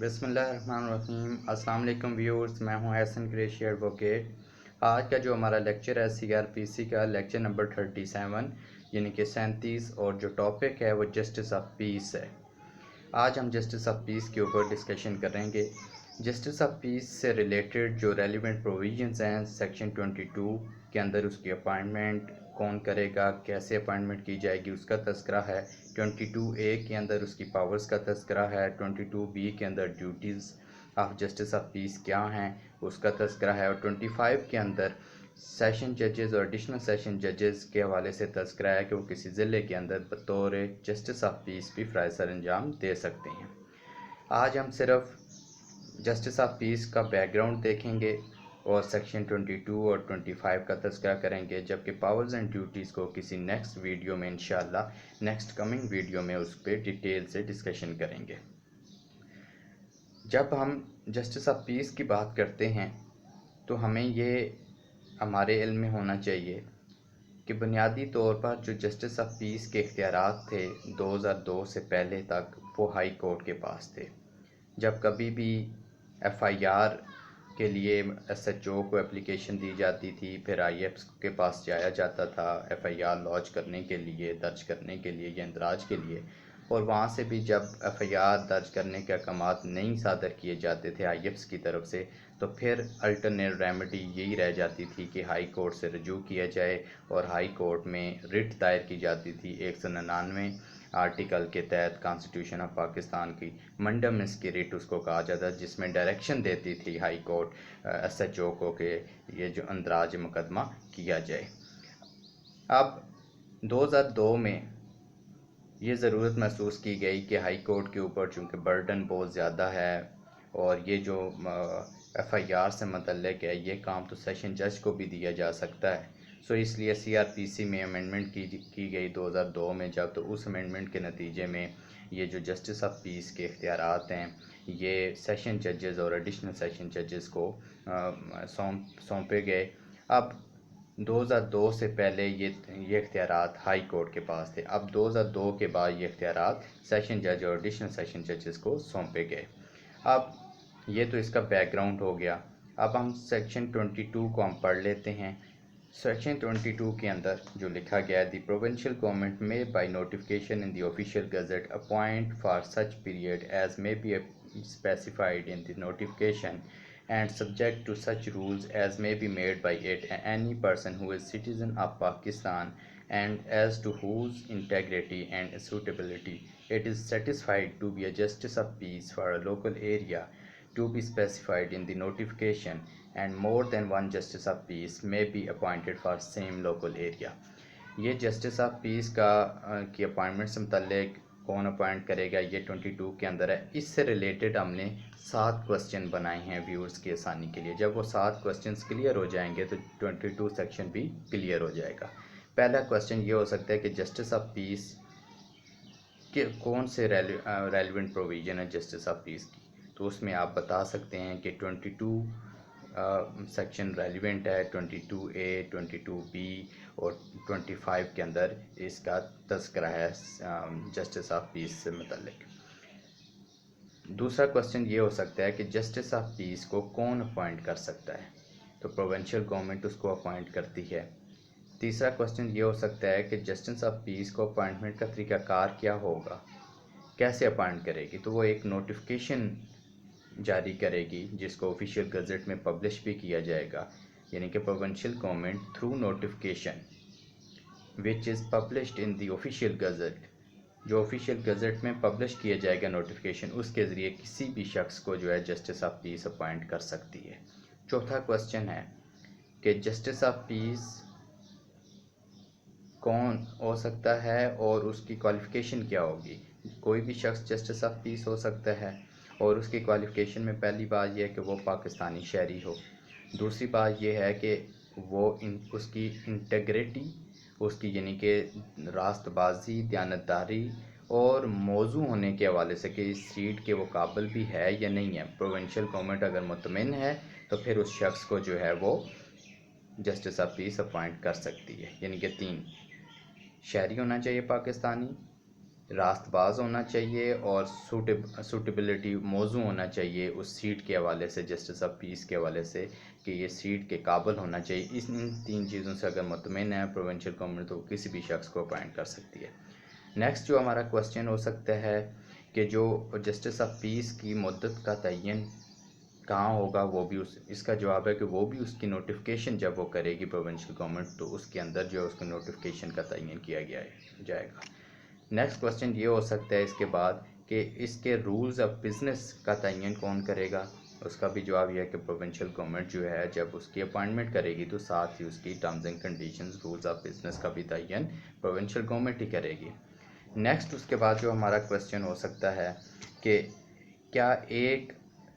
बिस्मिल्लाहिर्रहमानिर्रहीम। अस्सलाम वालेकुम व्यूअर्स, मैं हूं एहसन कुरैशी एडवोकेट। आज का जो हमारा लेक्चर है सीआरपीसी का लेक्चर नंबर 37 यानी कि 37, और जो टॉपिक है वो जस्टिस ऑफ पीस है। आज हम जस्टिस ऑफ पीस के ऊपर डिस्कशन करेंगे। जस्टिस ऑफ पीस से रिलेटेड जो रेलिवेंट प्रोविजंस हैं सेक्शन 22 के अंदर उसकी अपॉइंटमेंट कौन करेगा, कैसे अपॉइंटमेंट की जाएगी, उसका तज़किरा है। 22A के अंदर उसकी पावर्स का तज़किरा है। 22B के अंदर duties of justice of peace क्या हैं उसका तज़किरा है। और 25 के अंदर सेशन जजेस और एडिशनल सेशन जजेस के हवाले से तज़किरा है कि वो किसी ज़िले के अंदर बतौर जस्टिस ऑफ पीस भी फ़राइज़ सर अंजाम दे सकते हैं। आज हम सिर्फ जस्टिस ऑफ पीस का बैकग्राउंड देखेंगे और सेक्शन 22 और 25 का तज़किरा करेंगे, जबकि पावर्स एंड ड्यूटीज़ को किसी नेक्स्ट वीडियो में इंशाअल्लाह नेक्स्ट कमिंग वीडियो में उस पर डिटेल से डिस्कशन करेंगे। जब हम जस्टिस ऑफ पीस की बात करते हैं तो हमें ये हमारे इल्म में होना चाहिए कि बुनियादी तौर पर जो जस्टिस ऑफ पीस के इख्तियारात थे 2002 से पहले तक वो हाई कोर्ट के पास थे। जब कभी भी FIR के लिए SHO को एप्लीकेशन दी जाती थी, फिर IFs के पास जाया जाता था FIR लॉन्च करने के लिए, दर्ज करने के लिए या इंदराज के लिए, और वहाँ से भी जब FIR दर्ज करने के अहकामात नहीं सादर किए जाते थे IFs की तरफ से, तो फिर अल्टरनेट रेमेडी यही रह जाती थी कि हाई कोर्ट से रजू किया जाए, और हाई कोर्ट में रिट दायर की जाती थी 199 आर्टिकल के तहत कॉन्स्टिट्यूशन ऑफ पाकिस्तान की मंडमस की रिट उसको कहा जाता, जिसमें डायरेक्शन देती थी हाई कोर्ट SHO को कि ये जो अंदराज मुकदमा किया जाए। अब 2002 में ये ज़रूरत महसूस की गई कि हाई कोर्ट के ऊपर चूँकि बर्डन बहुत ज़्यादा है और ये जो FIR से मतलब है ये काम तो सेशन जज को भी दिया जा सकता है। सो इसलिए CRPC में अमेंडमेंट की गई 2002 में, जब तो उस अमेंडमेंट के नतीजे में ये जो जस्टिस ऑफ पीस के इख्तियारात हैं ये सेशन जजेस और एडिशनल सेशन जजेस को सौंपे गए। अब 2002 से पहले ये इख्तियारात हाई कोर्ट के पास थे। अब 2002 के बाद ये इख्तियारात सेशन जज और एडिशनल सेशन जजेस को सौंपे गए। अब ये तो इसका बैकग्राउंड हो गया। अब हम सेक्शन 22 को हम पढ़ लेते हैं। सेक्शन 22 के अंदर जो लिखा गया है, द प्रोविंशियल गवर्नमेंट में by notification in the official gazette appoint for such period as may be specified in the notification and subject to such rules as may be made by it any person who is citizen of Pakistan and as to whose integrity and suitability it is satisfied to be a justice of peace for a local area to be specified in the notification, and more than one justice of peace may be appointed for same local area। ये justice of peace का की appointment से मुतल्लिक कौन appoint करेगा ये 22 के अंदर है। इससे रिलेटेड हमने 7 क्वेश्चन बनाए हैं व्यूअर्स की आसानी के लिए। जब वो 7 क्वेश्चंस क्लियर हो जाएंगे तो 22 सेक्शन भी क्लियर हो जाएगा। पहला क्वेश्चन ये हो सकता है कि जस्टिस ऑफ पीस के कौन से रेलिवेंट प्रोविज़न है जस्टिस ऑफ पीस की, तो उसमें आप बता सकते हैं कि 22 सेक्शन रेलिवेंट है, 22A, 22B और 25 के अंदर इसका तज़किरा है जस्टिस ऑफ पीस से मुतल्लिक। दूसरा क्वेश्चन ये हो सकता है कि जस्टिस ऑफ पीस को कौन अपॉइंट कर सकता है, तो प्रोविंशियल गवर्नमेंट उसको अपॉइंट करती है। तीसरा क्वेश्चन ये हो सकता है कि जस्टिस ऑफ पीस को अपॉइंटमेंट का तरीक़ाकार क्या होगा, कैसे अपॉइंट करेगी, तो वो एक नोटिफिकेशन जारी करेगी जिसको ऑफिशियल गज़ट में पब्लिश भी किया जाएगा, यानी कि provincial government through notification which is published in the official gazette, जो ऑफिशियल गज़ट में पब्लिश किया जाएगा नोटिफिकेशन, उसके ज़रिए किसी भी शख्स को जो है जस्टिस ऑफ पीस अपॉइंट कर सकती है। चौथा क्वेश्चन है कि जस्टिस ऑफ पीस कौन हो सकता है और उसकी क्वालिफ़िकेशन क्या होगी। कोई भी शख्स जस्टिस ऑफ पीस हो सकता है और उसकी क्वालिफ़िकेशन में पहली बात यह है कि वो पाकिस्तानी शहरी हो। दूसरी बात यह है कि वो उसकी इंटेग्रिटी, उसकी यानी कि रास्तबाजी, दयानतदारी और मौजू होने के हवाले से कि इस सीट के वो काबिल भी है या नहीं है। प्रोविंशियल गवर्नमेंट अगर मुतमिन है तो फिर उस शख्स को जो है वो जस्टिस ऑफ पीस अपॉइंट कर सकती है। यानी कि 3 शहरी होना चाहिए पाकिस्तानी, راست باز ہونا چاہیے اور سوٹیبلٹی موضوع ہونا چاہیے اس سیٹ کے حوالے سے، جسٹس آف پیس کے حوالے سے، کہ یہ سیٹ کے قابل ہونا چاہیے۔ ان 3 چیزوں سے اگر مطمئن ہے پروونشل گورنمنٹ تو کسی بھی شخص کو اپوائنٹ کر سکتی ہے۔ نیکسٹ جو ہمارا کوسچن ہو سکتا ہے کہ جو جسٹس آف پیس کی مدت کا تعین کہاں ہوگا، وہ بھی اس کا جواب ہے کہ وہ بھی اس کی نوٹیفکیشن جب وہ کرے گی پروونشل گورنمنٹ تو اس کے اندر جو ہے اس کی نوٹیفکیشن کا تعین کیا جائے گا۔ نیکسٹ کوسچن یہ ہو سکتا ہے اس کے بعد کہ اس کے رولز آف بزنس کا تعین کون کرے گا، اس کا بھی جواب یہ ہے کہ پروونشل گورنمنٹ جو ہے جب اس کی اپوائنٹمنٹ کرے گی تو ساتھ ہی اس کی terms and conditions, rules of business کا بھی تعین پروونشل گورنمنٹ ہی کرے گی۔ نیکسٹ اس کے بعد جو ہمارا کوسچن ہو سکتا ہے کہ کیا ایک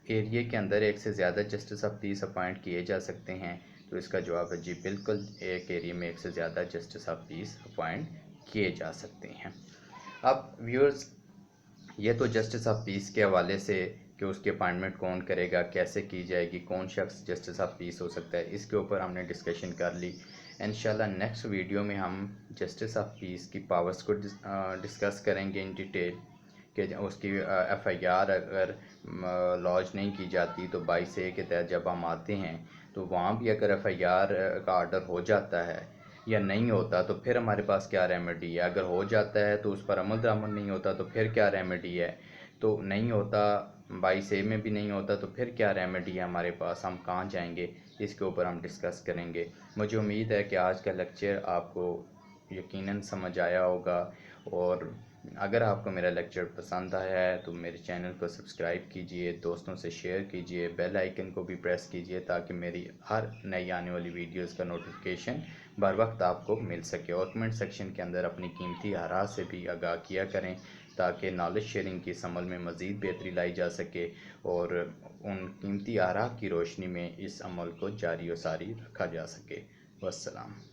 ایریے کے اندر ایک سے زیادہ جسٹس آف پیس اپوائنٹ کیے جا سکتے ہیں، تو اس کا جواب ہے جی بالکل، ایک ایریے میں ایک سے زیادہ جسٹس آف پیس اپوائنٹ کیے جا سکتے ہیں۔ اب ویورز، یہ تو جسٹس آف پیس کے حوالے سے کہ اس کی اپوائنٹمنٹ کون کرے گا، کیسے کی جائے گی، کون شخص جسٹس آف پیس ہو سکتا ہے، اس کے اوپر ہم نے ڈسکشن کر لی۔ انشاءاللہ نیکسٹ ویڈیو میں ہم جسٹس آف پیس کی پاورز کو ڈسکس کریں گے ان ڈیٹیل، کہ اس کی ایف آئی آر اگر لانچ نہیں کی جاتی تو 22A کے تحت جب ہم آتے ہیں تو وہاں بھی اگر ایف آئی آر کا آرڈر ہو جاتا ہے یا نہیں ہوتا تو پھر ہمارے پاس کیا ریمیڈی ہے، اگر ہو جاتا ہے تو اس پر عمل درآمد نہیں ہوتا تو پھر کیا ریمیڈی ہے، تو نہیں ہوتا 22A میں بھی نہیں ہوتا تو پھر کیا ریمیڈی ہے ہمارے پاس، ہم کہاں جائیں گے، اس کے اوپر ہم ڈسکس کریں گے۔ مجھے امید ہے کہ آج کا لیکچر آپ کو یقیناً سمجھ آیا ہوگا، اور اگر آپ کو میرا لیکچر پسند آیا ہے تو میرے چینل کو سبسکرائب کیجئے، دوستوں سے شیئر کیجئے، بیل آئیکن کو بھی پریس کیجئے تاکہ میری ہر نئی آنے والی ویڈیوز کا نوٹیفیکیشن بر وقت آپ کو مل سکے، اور کمنٹ سیکشن کے اندر اپنی قیمتی آراء سے بھی آگاہ کیا کریں تاکہ نالج شیئرنگ کی اس عمل میں مزید بہتری لائی جا سکے اور ان قیمتی آراء کی روشنی میں اس عمل کو جاری و ساری رکھا جا سکے۔ والسلام۔